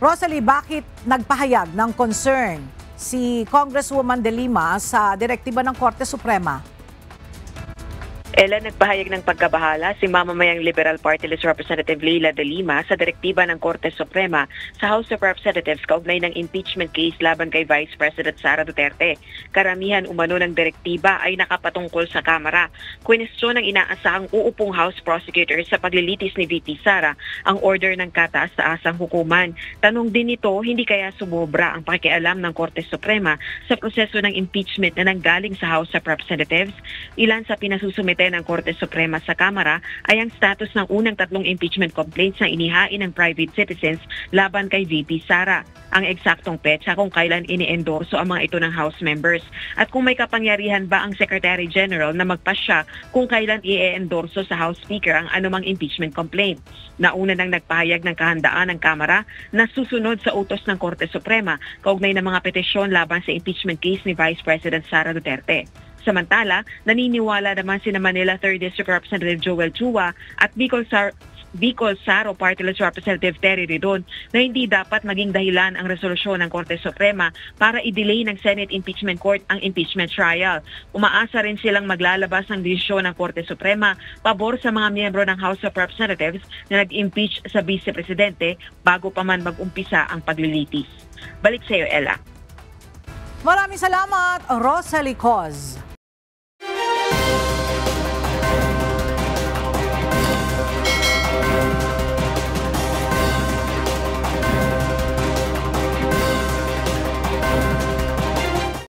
Rosalie, bakit nagpahayag ng concern si Congresswoman De Lima sa direktiba ng Korte Suprema? Ella, nagpahayag ng pagkabahala si mamamayang Liberal Party List Representative Leila De Lima sa direktiba ng Korte Suprema sa House of Representatives kaugnay ng impeachment case laban kay Vice President Sara Duterte. Karamihan umano ng direktiba ay nakapatungkol sa Kamara. Kwestiyon ng inaasahang uupong House Prosecutor sa paglilitis ni VP Sara ang order ng kataas-taasang hukuman. Tanong din nito, hindi kaya sumobra ang pakikialam ng Korte Suprema sa proseso ng impeachment na nanggaling sa House of Representatives? Ilan sa pinasusumite ng Korte Suprema sa Kamara ay ang status ng unang 3 impeachment complaints na inihain ng private citizens laban kay VP Sara. Ang eksaktong petsa kung kailan ini-endorso ang mga ito ng House members at kung may kapangyarihan ba ang Secretary General na magpasya kung kailan i-endorso sa House Speaker ang anumang impeachment complaint. Nauna nang nagpahayag ng kahandaan ng Kamara na susunod sa utos ng Korte Suprema kaugnay ng mga petisyon laban sa impeachment case ni Vice President Sara Duterte. Samantala, naniniwala naman sina Manila 3rd District Representative Joel Chua at Bicol Saro Party List Representative Terry Ridon na hindi dapat maging dahilan ang resolusyon ng Korte Suprema para i-delay ng Senate Impeachment Court ang impeachment trial. Umaasa rin silang maglalabas ng desisyon ng Korte Suprema pabor sa mga miyembro ng House of Representatives na nag-impeach sa Vice Presidente bago pa man mag-umpisa ang paglilitis. Balik sa iyo, Ella. Maraming salamat, Rosalie Coz.